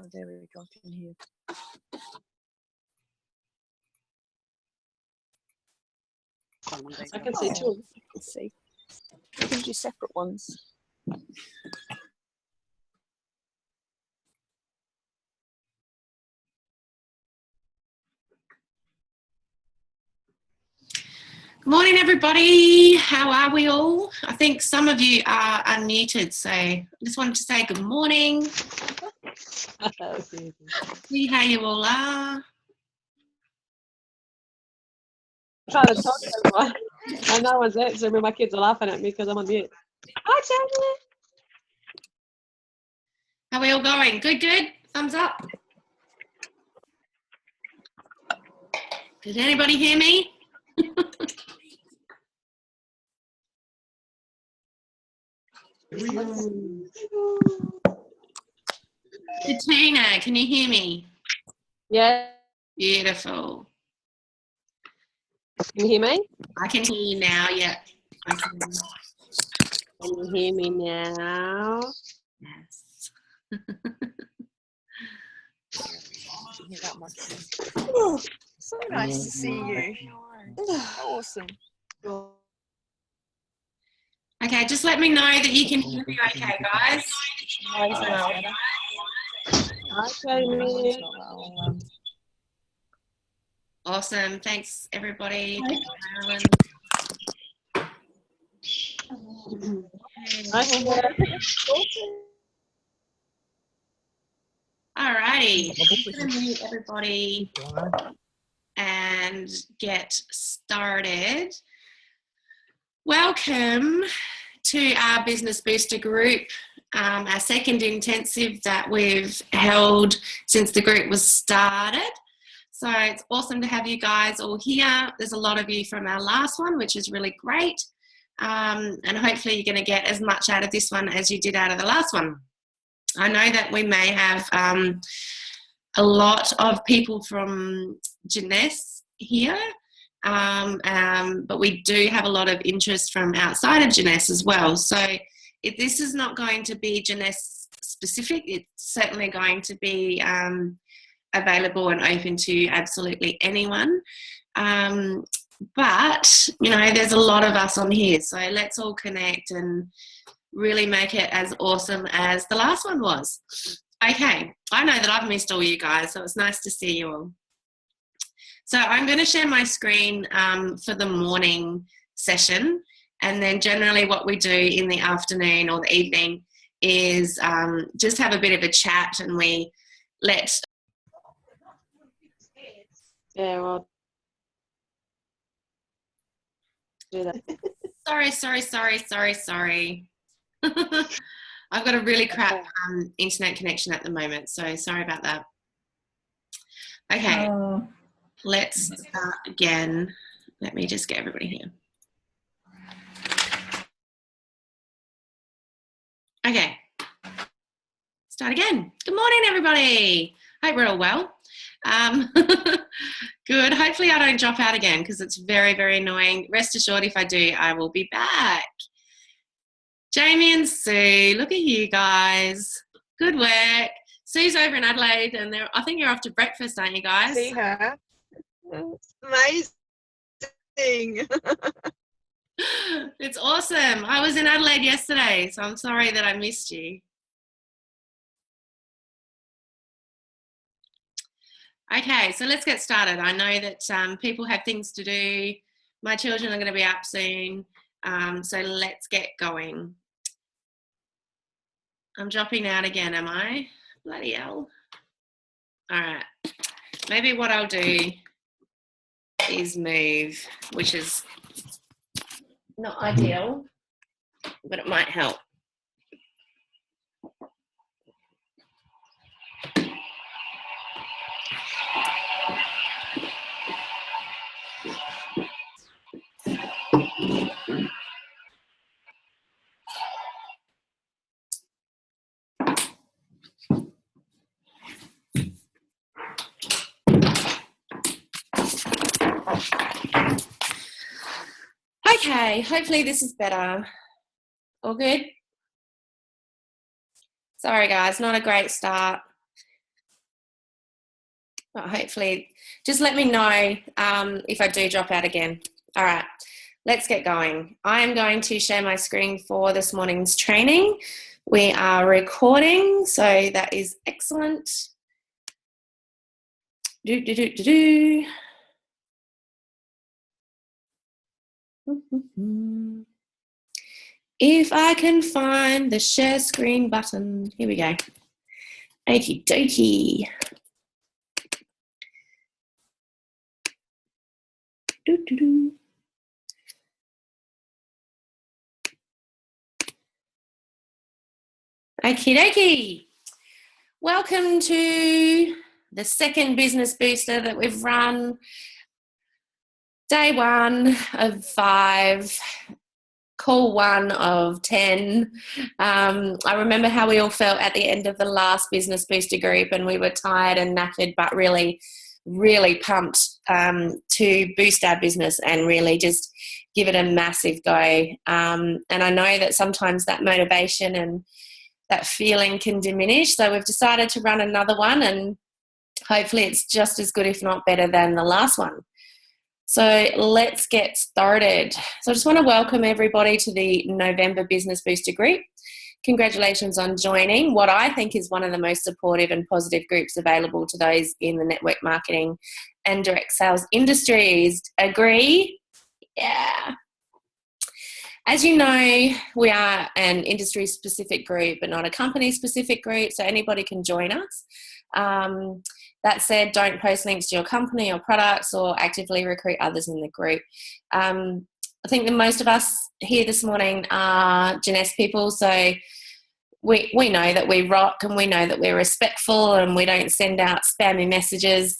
Oh, there we go. I can hear. I can see too. Let's see. We can do separate ones. Good morning, everybody. How are we all? I think some of you are unmuted, so I just wanted to say good morning. See how you all are. Trying to talk to everyone. And no one's answering me. My kids are laughing at me because I'm on mute. Hi, Charlie. How are we all going? Good, good. Thumbs up. Did anybody hear me? Katina, can you hear me? Yeah. Beautiful. Can you hear me? I can hear you now, yeah. I can. Can you hear me now? Yes. Oh, so nice to see you. Awesome. Okay, just let me know that you can hear me okay, guys. Mine's now better. Hi, Jamie. Awesome. Thanks, everybody. Hi. Thanks, Marilyn. Hi, Heather. All righty. I'm going to mute everybody and get started. Welcome to our Business Booster group, our second intensive that we've held since the group was started. So it's awesome to have you guys all here. There's a lot of you from our last one, which is really great. And hopefully you're going to get as much out of this one as you did out of the last one. I know that we may have a lot of people from Jeunesse here, but we do have a lot of interest from outside of Jeunesse as well. So if this is not going to be Jeunesse specific, it's certainly going to be available and open to absolutely anyone. But, you know, there's a lot of us on here, so let's all connect and really make it as awesome as the last one was. Okay, I know that I've missed all you guys, so it's nice to see you all. So I'm going to share my screen for the morning session, and then generally what we do in the afternoon or the evening is just have a bit of a chat, and we let... Yeah, well, do that. Sorry. I've got a really crap internet connection at the moment, so sorry about that. Okay, let's start again. Let me just get everybody here. Okay, start again. Good morning, everybody. Hope we're all well. Good. Hopefully I don't drop out again because it's very, very annoying. Rest assured, if I do, I will be back. Jamie and Sue, look at you guys. Good work. Sue's over in Adelaide, and I think you're off to breakfast, aren't you guys? See her. Amazing. It's awesome. I was in Adelaide yesterday, so I'm sorry that I missed you. Okay, so let's get started. I know that people have things to do. My children are going to be up soon, so let's get going. I'm dropping out again, am I? Bloody hell. All right. Maybe what I'll do is move, which is not ideal, but it might help. Okay, hopefully this is better. All good? Sorry guys, not a great start. Well, hopefully, just let me know if I do drop out again. All right, let's get going. I am going to share my screen for this morning's training. We are recording, so that is excellent. If I can find the share screen button. Here we go. Okie dokie. Okie dokie. Welcome to the second business booster that we've run. Day 1 of 5, call 1 of 10. I remember how we all felt at the end of the last business booster group, and we were tired and knackered, but really pumped to boost our business and really just give it a massive go. And I know that sometimes that motivation and that feeling can diminish, so we've decided to run another one, and hopefully it's just as good, if not better, than the last one. So let's get started. So I just want to welcome everybody to the November Business Booster group. Congratulations on joining what I think is one of the most supportive and positive groups available to those in the network marketing and direct sales industries. Agree? Yeah. As you know, we are an industry-specific group, but not a company-specific group, so anybody can join us. That said, don't post links to your company or products or actively recruit others in the group. I think that most of us here this morning are Jeunesse people, so we know that we rock and we know that we're respectful and we don't send out spammy messages.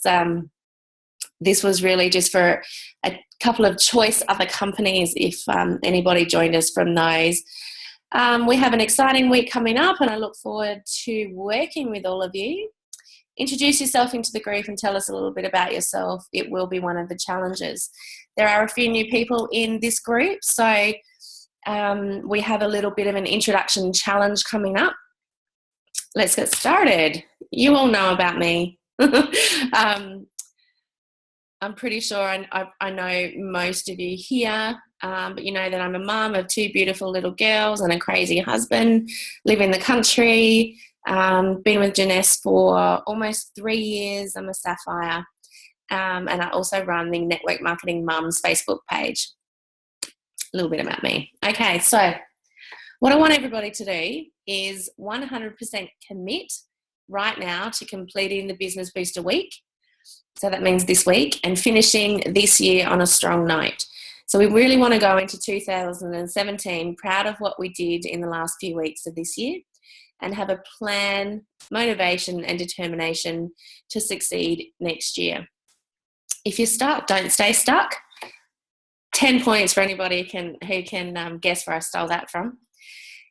This was really just for a couple of choice other companies if anybody joined us from those. We have an exciting week coming up and I look forward to working with all of you. Introduce yourself into the group and tell us a little bit about yourself. It will be one of the challenges. There are a few new people in this group, so we have a little bit of an introduction challenge coming up. Let's get started. You all know about me. I'm pretty sure I know most of you here, but you know that I'm a mum of 2 beautiful little girls and a crazy husband, live in the country, been with Jeunesse for almost 3 years. I'm a Sapphire, and I also run the Network Marketing Mums Facebook page. A little bit about me. Okay, so what I want everybody to do is 100% commit right now to completing the Business Booster week. So that means this week, and finishing this year on a strong note. So we really want to go into 2017 proud of what we did in the last few weeks of this year and have a plan, motivation and determination to succeed next year. If you're stuck, don't stay stuck. 10 points for anybody who can guess where I stole that from.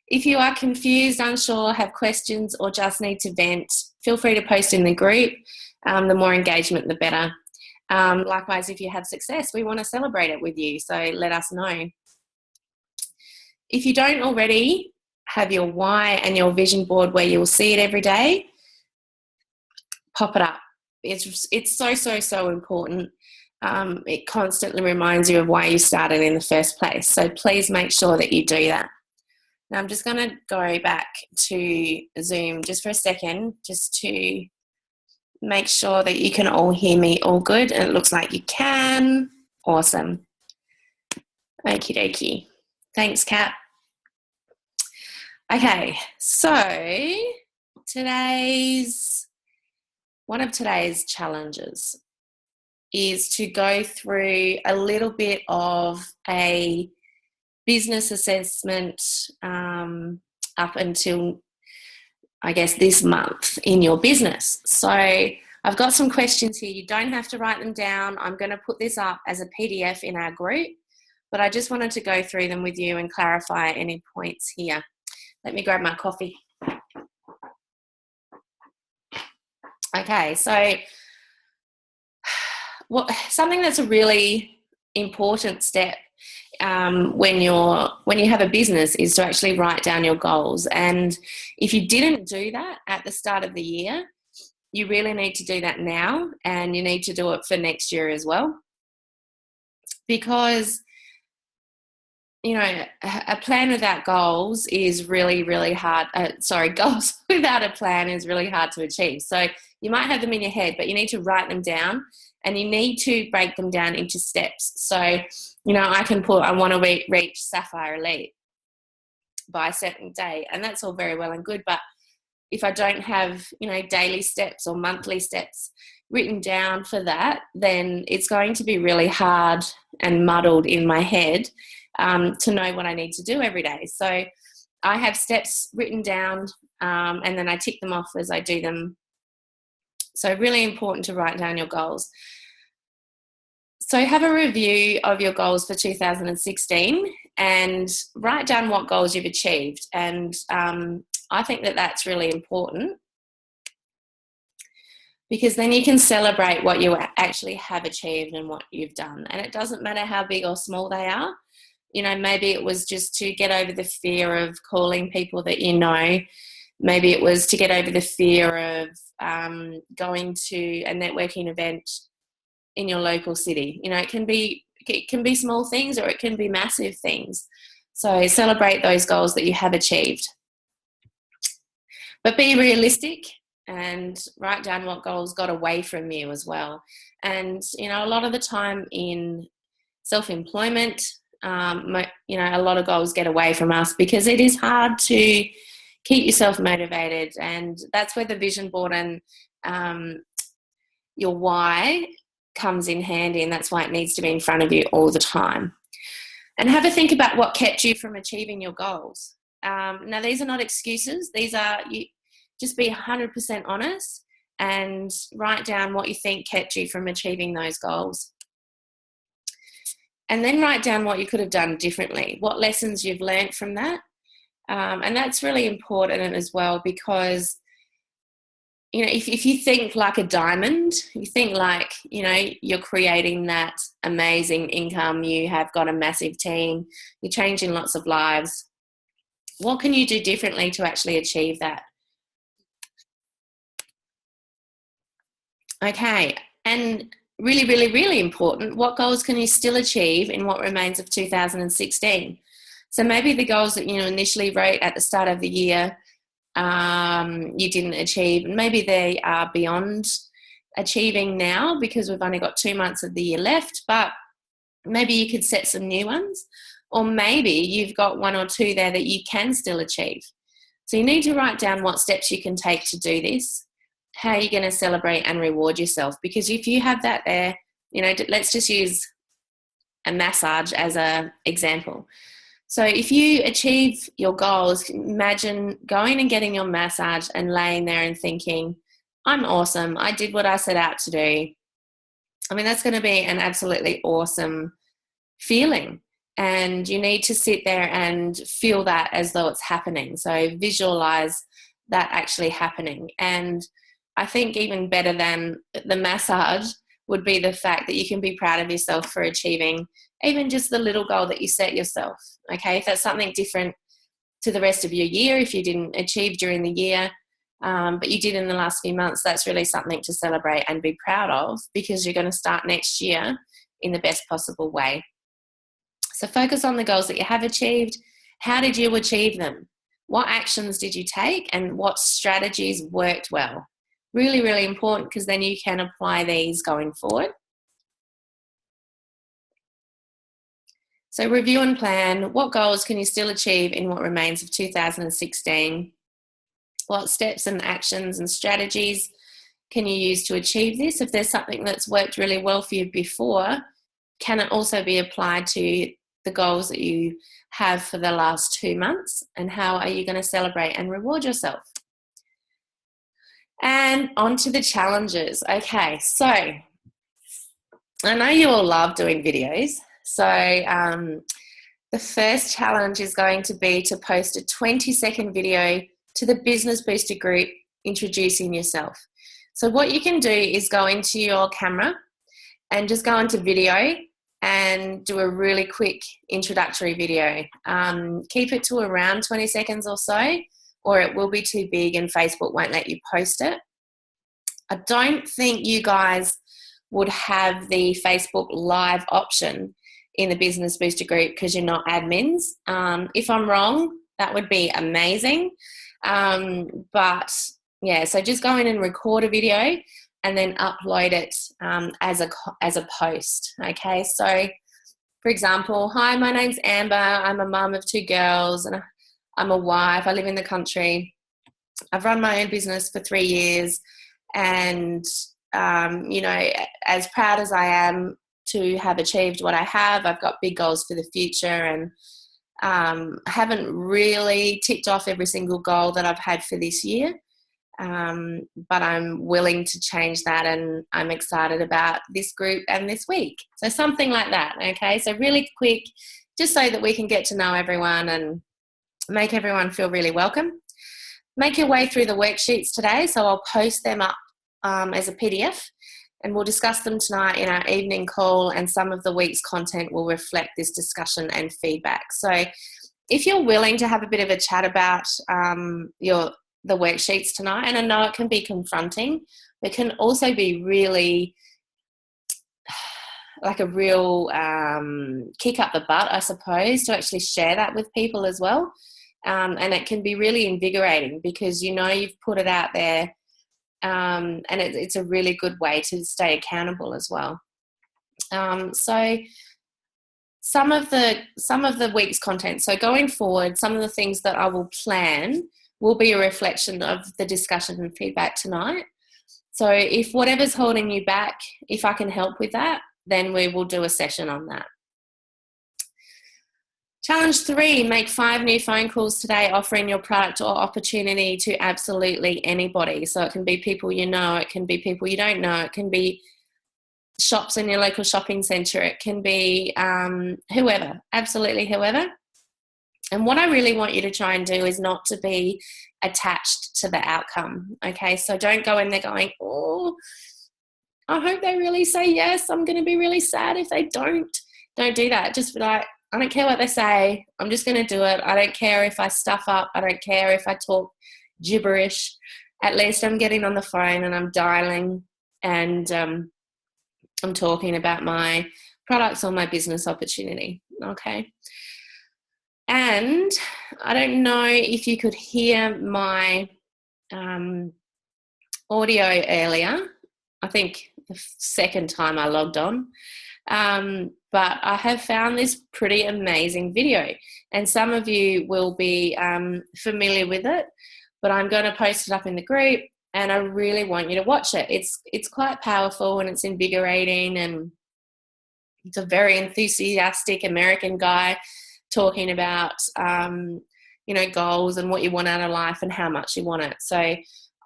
If you are confused, unsure, have questions or just need to vent, feel free to post in the group. The more engagement, the better. Likewise, if you have success, we want to celebrate it with you, so let us know. If you don't already have your why and your vision board where you'll see it every day, pop it up. It's so important. It constantly reminds you of why you started in the first place, so please make sure that you do that. Now I'm just going to go back to Zoom just for a second, just to make sure that you can all hear me all good, and it looks like you can. Awesome. Okie dokie. Thanks, Kat. Okay, so one of today's challenges is to go through a little bit of a business assessment up until, I guess, this month in your business. So I've got some questions here. You don't have to write them down. I'm going to put this up as a PDF in our group, but I just wanted to go through them with you and clarify any points here. Let me grab my coffee. Okay, so something that's a really important step when you have a business is to actually write down your goals. And if you didn't do that at the start of the year, you really need to do that now, and you need to do it for next year as well. Because, you know, a plan without goals is really, really hard. Goals without a plan is really hard to achieve. So you might have them in your head, but you need to write them down, and you need to break them down into steps. So, you know, I can put, I want to reach Sapphire Elite by a certain day, and that's all very well and good. But if I don't have, you know, daily steps or monthly steps written down for that, then it's going to be really hard and muddled in my head to know what I need to do every day. So I have steps written down, and then I tick them off as I do them. So really important to write down your goals. So have a review of your goals for 2016 and write down what goals you've achieved. And I think that that's really important, because then you can celebrate what you actually have achieved and what you've done. And it doesn't matter how big or small they are. You know, maybe it was just to get over the fear of calling people that you know. Maybe it was to get over the fear of going to a networking event in your local city. You know, it can be small things, or it can be massive things. So celebrate those goals that you have achieved. But be realistic and write down what goals got away from you as well. And, you know, a lot of the time in self-employment, you know, a lot of goals get away from us because it is hard to keep yourself motivated. And that's where the vision board and your why comes in handy, and that's why it needs to be in front of you all the time. And have a think about what kept you from achieving your goals. Now, these are not excuses. These are, you just be 100% honest and write down what you think kept you from achieving those goals. And then write down what you could have done differently, what lessons you've learned from that. And that's really important as well, because, you know, if you think like a diamond, you think like, you know, you're creating that amazing income, you have got a massive team, you're changing lots of lives. What can you do differently to actually achieve that? Okay, and really, really, really important, what goals can you still achieve in what remains of 2016? So maybe the goals that you initially wrote at the start of the year, you didn't achieve. Maybe they are beyond achieving now because we've only got 2 months of the year left, but maybe you could set some new ones, or maybe you've got 1 or 2 there that you can still achieve. So you need to write down what steps you can take to do this, how you're going to celebrate and reward yourself. Because if you have that there, you know, let's just use a massage as an example. So if you achieve your goals, imagine going and getting your massage and laying there and thinking, I'm awesome. I did what I set out to do. I mean, that's going to be an absolutely awesome feeling. And you need to sit there and feel that as though it's happening. So visualize that actually happening. And I think even better than the massage would be the fact that you can be proud of yourself for achieving even just the little goal that you set yourself. Okay, if that's something different to the rest of your year, if you didn't achieve during the year, but you did in the last few months, that's really something to celebrate and be proud of, because you're going to start next year in the best possible way. So focus on the goals that you have achieved. How did you achieve them? What actions did you take, and what strategies worked well? Really, really important, because then you can apply these going forward. So review and plan. What goals can you still achieve in what remains of 2016? What steps and actions and strategies can you use to achieve this? If there's something that's worked really well for you before, can it also be applied to the goals that you have for the last 2 months? And how are you going to celebrate and reward yourself? And on to the challenges. Okay, so I know you all love doing videos. So the first challenge is going to be to post a 20-second video to the Business Booster group introducing yourself. So what you can do is go into your camera and just go into video and do a really quick introductory video. Keep it to around 20 seconds or so, or it will be too big and Facebook won't let you post it. I don't think you guys would have the Facebook Live option in the Business Booster group because you're not admins. If I'm wrong, that would be amazing. But yeah, so just go in and record a video and then upload it as a post. Okay, so for example, hi, my name's Amber. I'm a mum of 2 girls and I'm a wife. I live in the country. I've run my own business for 3 years, and as proud as I am to have achieved what I have, I've got big goals for the future, and haven't really ticked off every single goal that I've had for this year. But I'm willing to change that, and I'm excited about this group and this week. So something like that, okay? So really quick, just so that we can get to know everyone and make everyone feel really welcome. Make your way through the worksheets today, so I'll post them up as a PDF, and we'll discuss them tonight in our evening call, and some of the week's content will reflect this discussion and feedback. So if you're willing to have a bit of a chat about the worksheets tonight, and I know it can be confronting, but can also be really like a real kick up the butt, I suppose, to actually share that with people as well. And it can be really invigorating because you've put it out there, and it's a really good way to stay accountable as well. So some of the week's content, so going forward, some of the things that I will plan will be a reflection of the discussion and feedback tonight. So if whatever's holding you back, if I can help with that, then we will do a session on that. Challenge 3, make 5 new phone calls today offering your product or opportunity to absolutely anybody. So it can be people you know, it can be people you don't know, it can be shops in your local shopping centre, it can be whoever, absolutely whoever. And what I really want you to try and do is not to be attached to the outcome, okay? So don't go in there going, oh, I hope they really say yes. I'm going to be really sad if they don't. Don't do that. Just be like, I don't care what they say. I'm just going to do it. I don't care if I stuff up. I don't care if I talk gibberish. At least I'm getting on the phone and I'm dialing, and I'm talking about my products or my business opportunity, okay? And I don't know if you could hear my audio earlier. I think the second time I logged on. But I have found this pretty amazing video, and some of you will be familiar with it, but I'm going to post it up in the group, and I really want you to watch it. It's quite powerful and it's invigorating, and it's a very enthusiastic American guy talking about goals and what you want out of life and how much you want it. So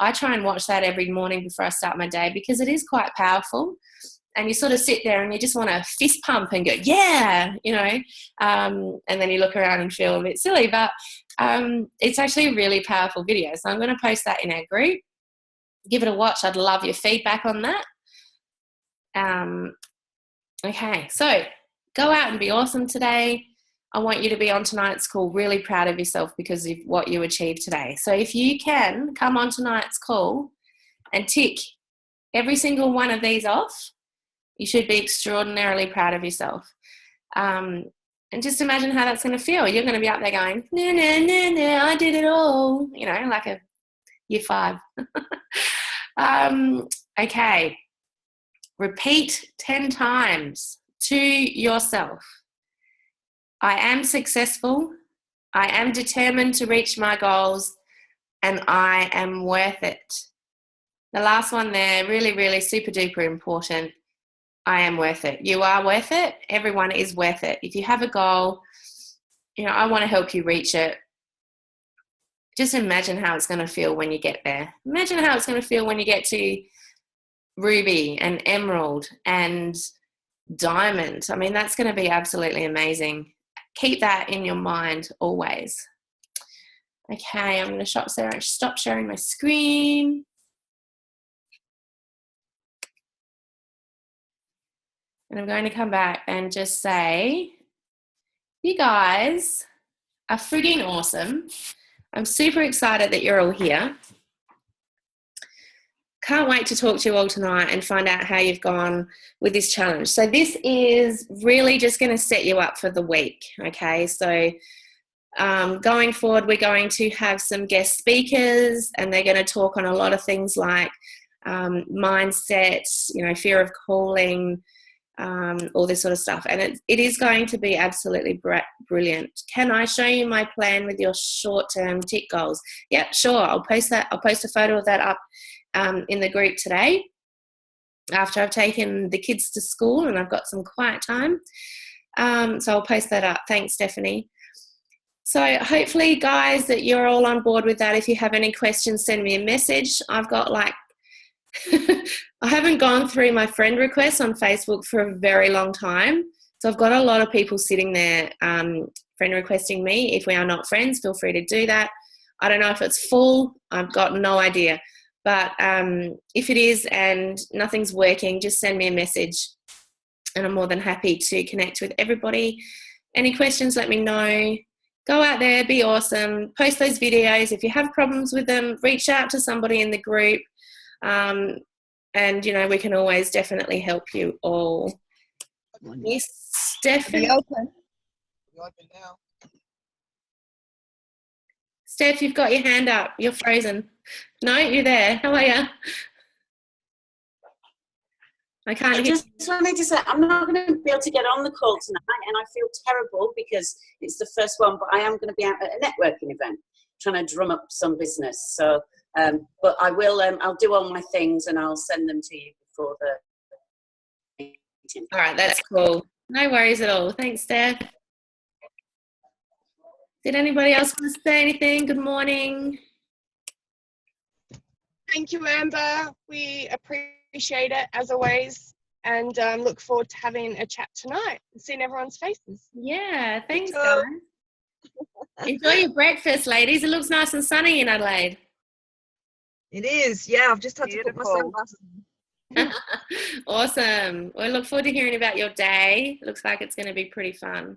I try and watch that every morning before I start my day because it is quite powerful. And you sort of sit there and you just want to fist pump and go, yeah, and then you look around and feel a bit silly. But it's actually a really powerful video. So I'm going to post that in our group. Give it a watch. I'd love your feedback on that. Okay, so go out and be awesome today. I want you to be on tonight's call really proud of yourself because of what you achieved today. So if you can, come on tonight's call and tick every single one of these off. You should be extraordinarily proud of yourself. And just imagine how that's going to feel. You're going to be up there going, no, no, no, no, I did it all, like a year 5. Okay. Repeat 10 times to yourself. I am successful. I am determined to reach my goals, and I am worth it. The last one there, really, really super duper important. I am worth it. You are worth it. Everyone is worth it. If you have a goal, I want to help you reach it. Just imagine how it's going to feel when you get there. Imagine how it's going to feel when you get to ruby and emerald and diamond. I mean, that's going to be absolutely amazing. Keep that in your mind always. Okay, I'm going to stop sharing my screen. And I'm going to come back and just say, you guys are frigging awesome. I'm super excited that you're all here. can't wait to talk to you all tonight and find out how you've gone with this challenge. So this is really just going to set you up for the week, okay? So going forward, we're going to have some guest speakers, and they're going to talk on a lot of things like mindset, fear of calling, all this sort of stuff. And it is going to be absolutely brilliant. Can I show you my plan with your short-term tick goals? Yep, sure. I'll post that. I'll post a photo of that up in the group today after I've taken the kids to school and I've got some quiet time. So I'll post that up. Thanks, Stephanie. So hopefully, guys, that you're all on board with that. If you have any questions, send me a message. I've got I haven't gone through my friend requests on Facebook for a very long time. So I've got a lot of people sitting there friend requesting me. If we are not friends, feel free to do that. I don't know if it's full. I've got no idea. But if it is and nothing's working, just send me a message and I'm more than happy to connect with everybody. Any questions, let me know. Go out there, be awesome, post those videos. If you have problems with them, reach out to somebody in the group. And, we can always definitely help you all. Miss Stephanie. Open now. Steph, you've got your hand up. You're frozen. No, you're there. How are you? I can't hear. I just wanted to say, I'm not going to be able to get on the call tonight, and I feel terrible because it's the first one, but I am going to be out at a networking event trying to drum up some business. So, but I will, I'll do all my things and I'll send them to you before the meeting. All right, that's cool. No worries at all. Thanks, Steph. Did anybody else want to say anything? Good morning. Thank you, Amber. We appreciate it as always, and look forward to having a chat tonight and seeing everyone's faces. Yeah, thanks, guys. Enjoy your breakfast, ladies. It looks nice and sunny in Adelaide. It is, yeah. I've just had to put my sunglasses on. Awesome. Well, I look forward to hearing about your day. Looks like it's going to be pretty fun.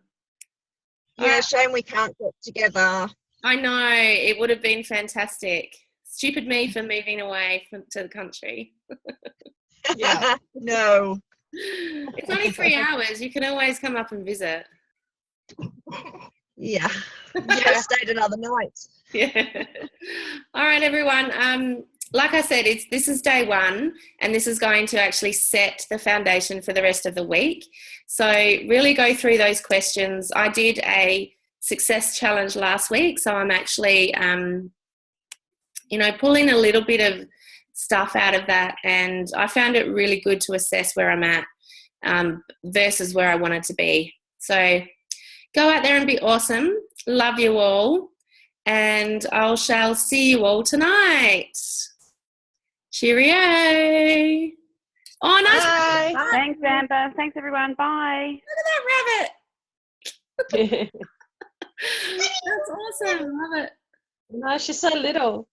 Yeah, shame we can't get together. I know. It would have been fantastic. Stupid me for moving away to the country. Yeah. No. It's only 3 hours. You can always come up and visit. Yeah. Yeah, stayed another night. Yeah. All right, everyone. Like I said, this is day one, and this is going to actually set the foundation for the rest of the week. So really go through those questions. I did a success challenge last week, so I'm actually, pulling a little bit of stuff out of that, and I found it really good to assess where I'm at versus where I wanted to be. So go out there and be awesome. Love you all, and I shall see you all tonight. Cheerio. Oh, nice. Bye. Bye. Thanks, Amber. Thanks, everyone. Bye. Look at that rabbit. That's awesome. Love it. No, she's so little.